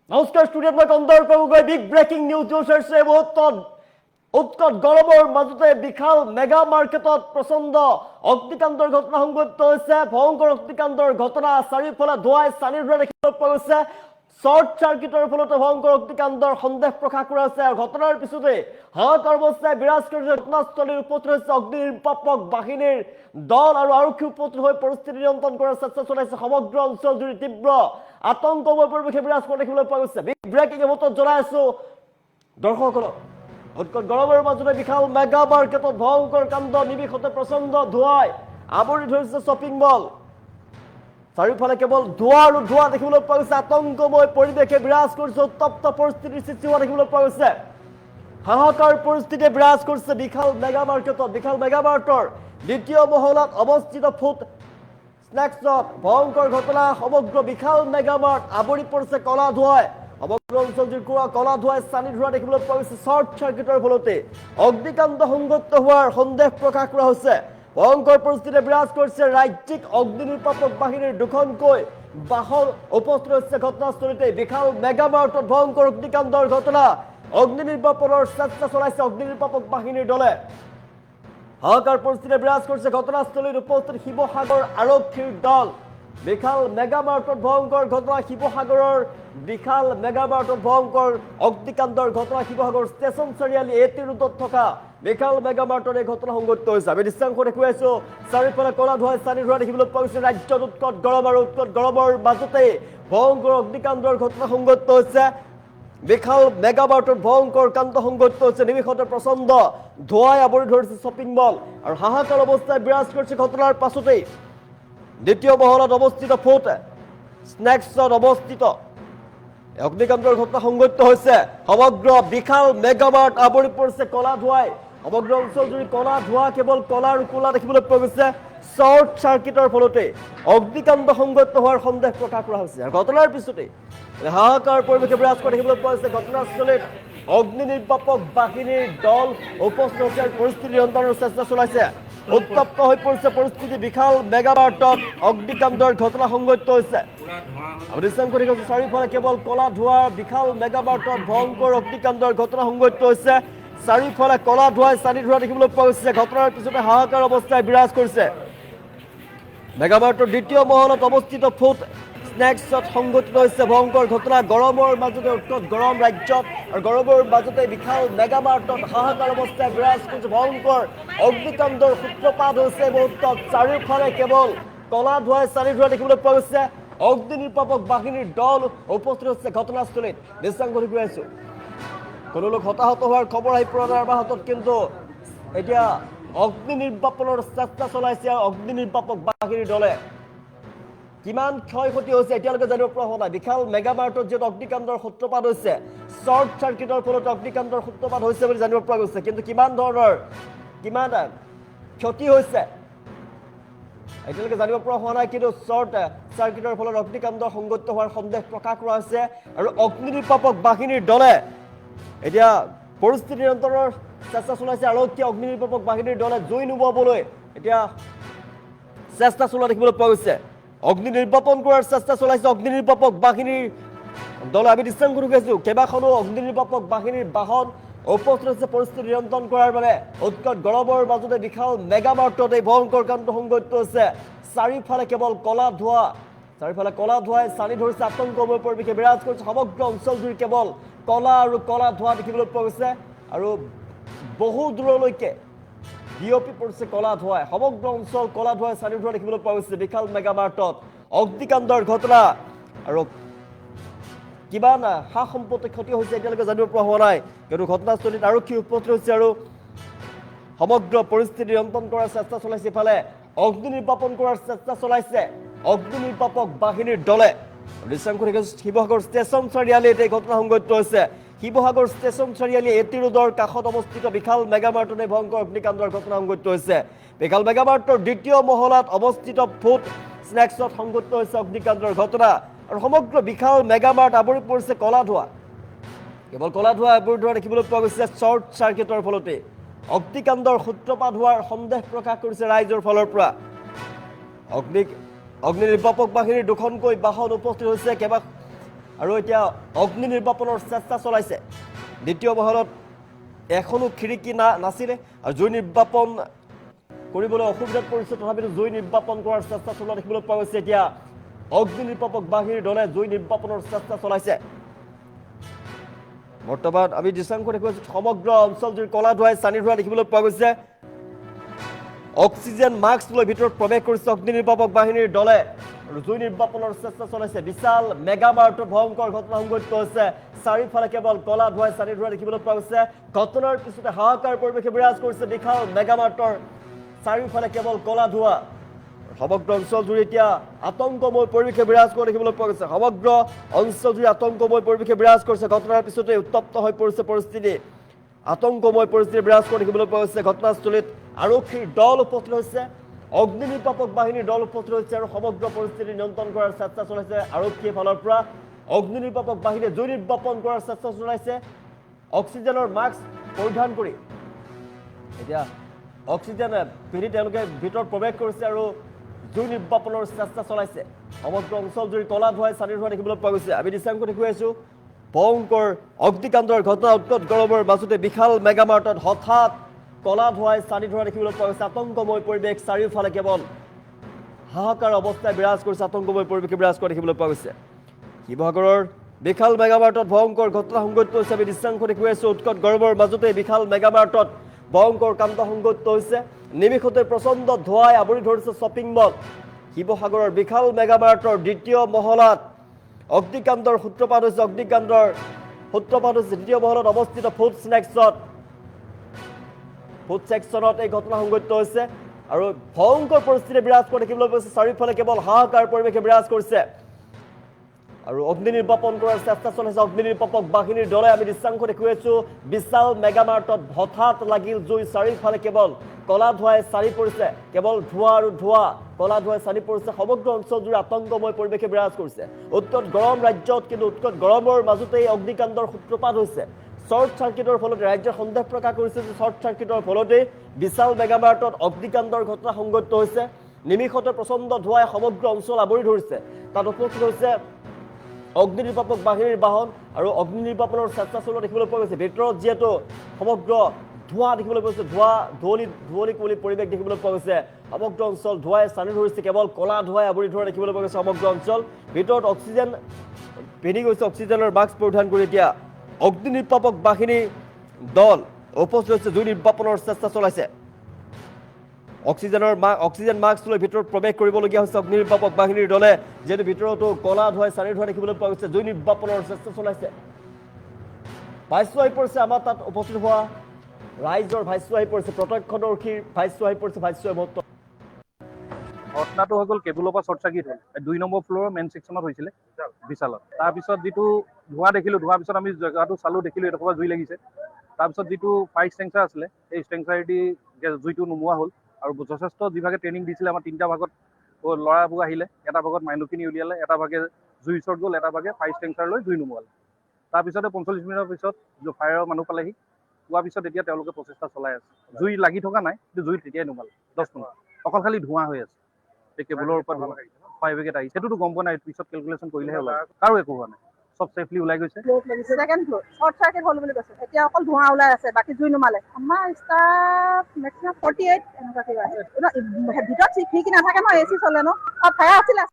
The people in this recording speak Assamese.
নমস্কাৰ ষ্টুডিঅ'ত মই কন্দৰ্পগৈ বিগ ব্ৰেকিং নিউজ হৈছে উৎকট গৰমৰ মাজতে বিশাল মেগা মাৰ্কেটত প্ৰচণ্ড অগ্নিকাণ্ডৰ ঘটনা সংঘটিত হৈছে ভয়ংকৰ অগ্নিকাণ্ডৰ ঘটনা চাৰিওফালে ধোঁৱাই চানি ধৰা দেখিবলৈ পোৱা গৈছে শৰ্ট চাৰ্কিটৰ ফলতে ভয়ংকৰ অগ্নিকাণ্ডৰ সন্দেহ প্ৰকাশ কৰা হৈছে ঘটনাৰ পিছতে হাহাকাৰ অৱস্থাই বিৰাজ কৰিছে ঘটনাস্থলীৰ উপস্থিত হৈছে অগ্নি নিৰ্বাপক বাহিনীৰ দল আৰু আৰক্ষী উপস্থিত হৈ পৰিস্থিতি নিয়ন্ত্ৰণ কৰাৰ চেষ্টা চলাইছে সমগ্ৰ অঞ্চল জুৰি তীব্ৰ আতংকময় পৰিৱেশে বিৰাজ কৰা দেখিবলৈ পোৱা গৈছে বিগ ব্ৰেকিং মুহূৰ্তত জনাই আছো দৰ্শকসকলক উৎকট গৰমৰ মাজতে বিশাল মেগা মাৰ্কেটত ভয়ংকৰ কাণ্ড নিমিষতে প্ৰচণ্ড ধোঁৱাই আৱৰি ধৰিছে শ্বপিং মল চাৰিওফালে কেৱল ধোঁৱা আৰু ধোঁৱা দেখিবলৈ পোৱা গৈছে আতংকময় পৰিৱেশে বিৰাজ কৰিছে উত্তপ্ত পৰিস্থিতিৰ সৃষ্টি হোৱা দেখিবলৈ পোৱা গৈছে হাহাকাৰ পৰিস্থিতিয়ে বিৰাজ কৰিছে বিশাল মেগা মাৰ্কেটৰ দ্বিতীয় মহলাত অৱস্থিত ফুড স্নেক্সত ভয়ংকৰ ঘটনা সমগ্ৰ বিশাল মেগা মাৰ্ট আৱৰি পৰিছে কলা ধোঁৱাই সমগ্ৰ অঞ্চলটিৰ কলা ধোঁৱাই চানি ধৰা দেখিবলৈ পোৱা গৈছে শৰ্ট চাৰ্কিটৰ ফলতে অগ্নিকাণ্ড সংঘটিত হোৱাৰ সন্দেহ প্ৰকাশ কৰা হৈছে ভয়ংকৰ পৰিস্থিতিয়ে বিৰাজ কৰিছে ৰাজ্যিক অগ্নি নিৰ্বাপক বাহিনীৰ দুখনকৈ বাহন উপস্থিত হৈছে ঘটনাস্থলীতে বিশাল মেগা মাৰ্টত ভয়ংকৰ অগ্নিকাণ্ডৰ ঘটনা অগ্নি নিৰ্বাপনৰ চেষ্টা চলাইছে অগ্নি নিৰ্বাপক বাহিনীৰ দলে হাহাকাৰ পৰিস্থিতিয়ে বিৰাজ কৰিছে ঘটনাস্থলীত উপস্থিত শিৱসাগৰ আৰক্ষীৰ দল বিশাল মেগা মাৰ্টত ভয়ংকৰ ঘটনা শিৱসাগৰৰ বিশাল মেগা মাৰ্টত ভয়ংকৰ অগ্নিকাণ্ডৰ ঘটনা শিৱসাগৰ ষ্টেচন চাৰিআলি এটি ৰোডত থকা বিশাল মেগা মাৰ্টত এই ঘটনা সংঘটিত হৈছে আমি দৃশ্যাংশ দেখুৱাইছো চাৰিওফালে কলা ধোঁৱাই চানি ধৰা দেখিবলৈ পোৱা গৈছে ৰাজ্যত উৎকট গৰম আৰু উৎকট গৰমৰ মাজতে ভয়ংকৰ অগ্নিকাণ্ডৰ ঘটনা সংঘটিত হৈছে বিশাল মেগা মাৰ্টত ভয়ংকৰ কাণ্ড সংঘটিত হৈছে নিমিষতে প্ৰচণ্ড ধোঁৱাই আৱৰি ধৰিছে শ্বপিং মল আৰু হাহাকাৰ অৱস্থাই বিৰাজ কৰিছে ঘটনাৰ পাছতেই দ্বিতীয় মহলাত অৱস্থিত ফুড স্নেক্সত অৱস্থিত অগ্নিকাণ্ডৰ ঘটনা সংঘটিত হৈছে সমগ্ৰ বিশাল মেগা মাৰ্ট আৱৰি পৰিছে কলা ধোঁৱাই সমগ্ৰ অঞ্চল জুৰি কলা ধোঁৱা কেৱল কলা আৰু কোলা দেখিবলৈ পোৱা গৈছে শৰ্ট চাৰ্কিটৰ ফলতে অগ্নিকাণ্ড সংঘটিত হোৱাৰ সন্দেহ প্ৰকাশ কৰা হৈছে আৰু ঘটনাৰ পিছতে হাহাকাৰ পৰিৱেশে বিৰাজ কৰা দেখিবলৈ পোৱা গৈছে ঘটনাস্থলীত অগ্নি নিৰ্বাপক বাহিনীৰ দল উপস্থিত হৈছে পৰিস্থিতি নিয়ন্ত্ৰণৰ চেষ্টা চলাইছে উত্তপ্ত হৈ পৰিছে পৰিস্থিতি বিশাল মেগা মাৰ্টত অগ্নিকাণ্ডৰ ঘটনা সংঘটিত হৈছে চাৰিওফালে কেৱল কলা ধোঁৱা বিশাল মেগা মাৰ্টত ভয়ংকৰ অগ্নিকাণ্ডৰ ঘটনা সংঘটিত হৈছে চাৰিওফালে কলা ধোঁৱাই চানি ধৰা দেখিবলৈ পোৱা গৈছে ঘটনাৰ পিছতে হাহাকাৰ অৱস্থাই বিৰাজ কৰিছে মেগা মাৰ্টৰ দ্বিতীয় মহলত অৱস্থিত ফুড স্নেক্সত সংঘটিত হৈছে ভয়ংকৰ ঘটনা গৰমৰ মাজতে উৎকট গৰম ৰাজ্যত আৰু গৰমৰ মাজতে বিশাল মেগা মাৰ্টত হাহাকাৰ অৱস্থাই বিৰাজ কৰিছে ভয়ংকৰ অগ্নিকাণ্ডৰ সূত্ৰপাত হৈছে মুহূৰ্তত চাৰিওফালে কেৱল কলা ধোঁৱাই চানি ধৰা দেখিবলৈ পোৱা গৈছে অগ্নি নিৰ্বাপক বাহিনীৰ দল উপস্থিত হৈছে ঘটনাস্থলীত দৃশ্যাংশ দেখুৱাইছো কোনো লোক হতাহত হোৱাৰ খবৰ আহি পৰা নাই আমাৰ হাতত কিন্তু এতিয়া অগ্নি নিৰ্বাপনৰ চেষ্টা চলাইছে অগ্নি নিৰ্বাপক বাহিনীৰ দলে কিমান ক্ষয় ক্ষতি হৈছে এতিয়ালৈকে জানিব পৰা হোৱা নাই বিশাল মেগা মাৰ্টত যিহেতু অগ্নিকাণ্ডৰ সূত্ৰপাত হৈছে শৰ্ট চাৰ্কিটৰ ফলত অগ্নিকাণ্ডৰ সূত্ৰপাত হৈছে বুলি জানিব পৰা গৈছে কিন্তু কিমান ক্ষতি হৈছে এতিয়ালৈকে জানিব পৰা হোৱা নাই কিন্তু শৰ্ট চাৰ্কিটৰ ফলত অগ্নিকাণ্ড সংঘটিত হোৱাৰ সন্দেহ প্ৰকাশ কৰা হৈছে আৰু অগ্নি নিৰ্বাপক বাহিনীৰ দলে এতিয়া পৰিস্থিতি নিয়ন্ত্ৰণৰ চেষ্টা চলাইছে আৰক্ষী অগ্নি নিৰ্বাপক বাহিনীৰ দলে জুই নুমুৱাবলৈ এতিয়া চেষ্টা চলোৱা দেখিবলৈ পোৱা গৈছে অগ্নি নিৰ্বাপন কৰাৰ চেষ্টা চলাইছে অগ্নি নিৰ্বাপক বাহিনীৰ দলে আমি দৃশ্যাংশ দেখুৱাইছো কেইবাখনো অগ্নি নিৰ্বাপক বাহিনীৰ বাহন উপস্থিত হৈছে পৰিস্থিতি নিয়ন্ত্ৰণ কৰাৰ বাবে উৎকট গৰমৰ মাজতে বিশাল মেগা মাৰ্টত এই ভয়ংকৰ কাণ্ড সংঘটিত হৈছে চাৰিওফালে কেৱল কলা ধোঁৱাই চানি ধৰিছে আতংকময় পৰিৱেশে বিৰাজ কৰিছে সমগ্ৰ অঞ্চল জুৰি কেৱল কলা আৰু কলা ধোঁৱা দেখিবলৈ পোৱা গৈছে আৰু বহু দূৰলৈকে বিয়পি পৰিছে কলা ধোঁৱাই সমগ্ৰ অঞ্চল কলা ধোঁৱাই চানি ধৰা দেখিবলৈ পোৱা গৈছে বিশাল মেগা মাৰ্টত অগ্নিকাণ্ডৰ ঘটনা আৰু কিমান সা সম্পত্তি ক্ষতি হৈছে এতিয়ালৈকে জানিব পৰা হোৱা নাই কিন্তু ঘটনাস্থলীত আৰক্ষী উপস্থিত হৈছে আৰু সমগ্ৰ পৰিস্থিতি নিয়ন্ত্ৰণ কৰাৰ চেষ্টা চলাইছে ইফালে অগ্নি নিৰ্বাপন কৰাৰ চেষ্টা চলাইছে অগ্নি নিৰ্বাপক বাহিনীৰ দলে শিৱসাগৰ ষ্টেচন চাৰিআলিত এই ঘটনা সংঘটিত হৈছে শিৱসাগৰ ষ্টেচন চাৰিআলি এটি ৰোডৰ কাষত অৱস্থিত বিশাল মেগা মাৰ্টত ভয়ংকৰ অগ্নিকাণ্ডৰ ঘটনা সংঘটিত হৈছে বিশাল মেগা মাৰ্টৰ দ্বিতীয় মহলাত অৱস্থিত ফুড স্নেক্সত সংঘটিত হৈছে অগ্নিকাণ্ডৰ ঘটনা আৰু সমগ্ৰ বিশাল মেগা মাৰ্ট আৱৰি পৰিছে কলা ধোঁৱা কেৱল কলা ধোঁৱা আৱৰি ধৰা দেখিবলৈ পোৱা গৈছে শৰ্ট চাৰ্কিটৰ ফলতে অগ্নিকাণ্ডৰ সূত্ৰপাত হোৱাৰ সন্দেহ প্ৰকাশ কৰিছে ৰাইজৰ ফালৰ পৰা অগ্নি নিৰ্বাপক বাহিনীৰ দুখনকৈ বাহন উপস্থিত হৈছে আৰু এতিয়া অগ্নি নিৰ্বাপনৰ চেষ্টা চলাইছে দ্বিতীয় মহলত এখনো খিৰিকী নাছিলে আৰু জুই নিৰ্বাপন কৰিবলৈ অসুবিধাত পৰিছে তথাপিতো জুই নিৰ্বাপন কৰাৰ চেষ্টা চলোৱা দেখিবলৈ পোৱা গৈছে এতিয়া অগ্নি নিৰ্বাপক বাহিনীৰ দলে জুই নিৰ্বাপনৰ চেষ্টা চলাইছে বৰ্তমান আমি দৃশ্যাংশ দেখুৱাইছো সমগ্ৰ অঞ্চলজুৰি কলা ধোঁৱাই চানি ধোঁৱা দেখিবলৈ পোৱা গৈছে অক্সিজেন মাস্ক লৈ ভিতৰত প্ৰৱেশ কৰিছে অগ্নি নিৰ্বাপক বাহিনীৰ দলে আৰু জুই নিৰ্বাপনৰ চেষ্টা চলাইছে বিশাল মেগা মাৰ্টত ভয়ংকৰ ঘটনা সংঘটিত হৈছে চাৰিওফালে কেৱল কলা ধোঁৱাই চানি ধোঁৱা দেখিবলৈ পোৱা গৈছে ঘটনাৰ পিছতে হাহাকাৰ পৰিৱেশে বিৰাজ কৰিছে বিশাল মেগা মাৰ্টৰ চাৰিওফালে কেৱল কলা ধোঁৱা সমগ্ৰ অঞ্চলজুৰি এতিয়া আতংকময় পৰিৱেশে বিৰাজ কৰা দেখিবলৈ পোৱা গৈছে সমগ্ৰ অঞ্চলজুৰি আতংকময় পৰিৱেশে বিৰাজ কৰিছে ঘটনাৰ পিছতে উত্তপ্ত হৈ পৰিছে পৰিস্থিতি আতংকময় পৰিস্থিতি বিৰাজ কৰা দেখিবলৈ পোৱা গৈছে ঘটনাস্থলীত আৰক্ষীৰ দল উপস্থিত হৈছে অগ্নি নিৰ্বাপক বাহিনীৰ দল উপস্থিত হৈছে আৰু সমগ্ৰ পৰিস্থিতি নিয়ন্ত্ৰণ কৰাৰ চেষ্টা চলাইছে আৰক্ষীৰ ফালৰ পৰা অগ্নি নিৰ্বাপক বাহিনীয়ে জুই নিৰ্বাপন কৰাৰ চেষ্টা চলাইছে অক্সিজেনৰ মাস্ক পৰিধান কৰি এতিয়া অক্সিজেন পিন্ধি তেওঁলোকে ভিতৰত প্ৰৱেশ কৰিছে আৰু জুই নিৰ্বাপনৰ চেষ্টা চলাইছে সমগ্ৰ অঞ্চলজুৰি কলা ধোঁৱাই চানি ধোঁৱা দেখিবলৈ পোৱা গৈছে আমি দৃশ্যাংশ দেখুৱাইছো ভয়ংকৰ অগ্নিকাণ্ডৰ ঘটনা উৎকট গৰমৰ মাজতে বিশাল মেগা মাৰ্টত হঠাৎ কলা ধোঁৱাই চানি ধোঁৱা দেখিবলৈ পোৱা গৈছে আতংকময় পৰিৱেশ চাৰিওফালে কেৱল হাহাকাৰ অৱস্থাই বিৰাজ কৰিছে আতংকময় পৰিৱেশে বিৰাজ কৰা দেখিবলৈ পোৱা গৈছে শিৱসাগৰৰ বিশাল মেগা মাৰ্টত ভয়ংকৰ ঘটনা সংঘটিত হৈছে আমি দৃশ্যাংশ দেখুৱাইছো উৎকট গৰমৰ মাজতে বিশাল মেগা মাৰ্টত ভয়ংকৰ কাণ্ড সংঘটিত হৈছে নিমিষতে প্ৰচণ্ড ধোঁৱাই আৱৰি ধৰিছে শ্বপিং মল শিৱসাগৰৰ বিশাল মেগা মাৰ্টৰ দ্বিতীয় মহলাত অগ্নিকাণ্ডৰ সূত্ৰপাত হৈছে দ্বিতীয় মহলত অৱস্থিত ফুড ছেকশ্যনত এই ঘটনা সংঘটিত হৈছে আৰু ভয়ংকৰ পৰিস্থিতি বিৰাজ কৰা দেখিবলৈ পাইছে চাৰিওফালে কেৱল হাহাকাৰ পৰিৱেশে বিৰাজ কৰিছে আৰু অগ্নি নিৰ্বাপন কৰাৰ চেষ্টা চলাইছে অগ্নি নিৰ্বাপক বাহিনীৰ দলে আমি দৃশ্যাংশ দেখুৱাইছো বিশাল মেগা মাৰ্টত হঠাৎ লাগিল জুই চাৰিওফালে কেৱল কলা ধোঁৱাই চাৰি পৰিছে কেৱল ধোঁৱা আৰু ধোঁৱা কলা ধোঁৱাই চাৰি পৰিছে সমগ্ৰ অঞ্চলজুৰি আতংকময় পৰিৱেশে বিৰাজ কৰিছে উৎকট গৰম ৰাজ্যত কিন্তু উৎকট গৰমৰ মাজতেই অগ্নিকাণ্ডৰ সূত্ৰপাত হৈছে শ্বৰ্ট চাৰ্কিটৰ ফলত ৰাজ্যৰ সন্দেহ প্ৰকাশ কৰিছে যে শ্বৰ্ট চাৰ্কিটৰ ফলতেই বিশাল মেগা মাৰ্টত অগ্নিকাণ্ডৰ ঘটনা সংঘটিত হৈছে নিমিষতে প্ৰচণ্ড ধোঁৱাই সমগ্ৰ অঞ্চল আৱৰি ধৰিছে তাত উপস্থিত হৈছে অগ্নি নিৰ্বাপক বাহিনীৰ বাহন আৰু অগ্নি নিৰ্বাপনৰ চেষ্টা চলোৱা দেখিবলৈ পোৱা গৈছে ভিতৰত যিহেতু সমগ্ৰ ধোঁৱা দেখিবলৈ পোৱা গৈছে ধুঁৱলি কুঁৱলী পৰিৱেশ দেখিবলৈ পোৱা গৈছে সমগ্ৰ অঞ্চল ধোঁৱাই চানি ধৰিছে কেৱল কলা ধোঁৱাই আৱৰি ধৰা দেখিবলৈ পোৱা গৈছে সমগ্ৰ অঞ্চল ভিতৰত অক্সিজেন পিন্ধি গৈছে অক্সিজেনৰ মাস্ক পৰিধান কৰি এতিয়া অগ্নি নিৰ্বাপক বাহিনীৰ দল উপস্থিত হৈছে জুই নিৰ্বাপনৰ চেষ্টা চলাইছে অক্সিজেন মাস্ক লৈ ভিতৰত প্ৰৱেশ কৰিবলগীয়া হৈছে অগ্নি নিৰ্বাপক বাহিনীৰ দলে যিহেতু ভিতৰতো কলা ধোঁৱাই চানি ধোঁৱা দেখিবলৈ পোৱা গৈছে জুই নিৰ্বাপনৰ চেষ্টা চলাইছে ভাষ্য আহি পৰিছে আমাৰ তাত উপস্থিত হোৱা ৰাইজৰ ভাষ্য আহি পৰিছে প্ৰত্যক্ষদৰ্শীৰ ভাষ্য আহি পৰিছে ভাষ্যই মহত্ব ঘটনাটো হৈ গ'ল কেবুলৰ পৰা শ্বৰ্ট চাৰ্কিট হ'ল 2 নম্বৰ ফ্ল'ৰৰ মেইন ছেকশ্যনত হৈছিলে বিশালত তাৰপিছত যিটো ধোঁৱা দেখিলোঁ ধোঁৱাৰ পিছত আমি জেগাটো চালোঁ দেখিলোঁ এডোখৰ জুই লাগিছে তাৰপিছত যিটো ফায়াৰ এক্সটেংচাৰ আছিলে সেই এক্সটেংচাৰেদি জুইটো নোমোৱা হ'ল আৰু যথেষ্ট যিভাগে ট্ৰেইনিং দিছিলে আমাৰ 3টা ভাগত ল'ৰাবোৰ আহিলে এটা ভাগত মানুহখিনি উলিয়ালে এটা ভাগে জুই ওচৰত গ'ল এটা ভাগে ফায়াৰ এক্সটেংচাৰ লৈ জুই নোমোৱালে তাৰপিছতে 45 মিনিটৰ পিছত ফায়াৰৰ মানুহ পালেহি পোৱাৰ পিছত এতিয়া তেওঁলোকে প্ৰচেষ্টা চলাই আছে জুই লাগি থকা নাই কিন্তু জুই তেতিয়াই নোমালে 10 মিনিট অকল খালি ধোঁৱা হৈ আছে এই কেবুলৰ ওপৰত ফায়াৰ ব্ৰিগেড আহিছে সেইটোতো গম পোৱা নাই পিছত কেলকুলেশ্যন কৰিলেহে ওলাব কাৰো একো হোৱা নাই সব সেফলি ওলাই গৈছে সেকেন্ড ফ্লোৰ শৰ্ট সাৰ্কিট হল বুলি কৈছে এতিয়া অকল ধোঁৱা ওলাই আছে বাকি জুই নুমালে আমাৰ ষ্টাফ মেক্সিমাম 48 এনেকুৱা কিবা আছে ভিতৰত খিৰিকী নাথাকে ন এচি চলে ন ফায়াৰ আছিলে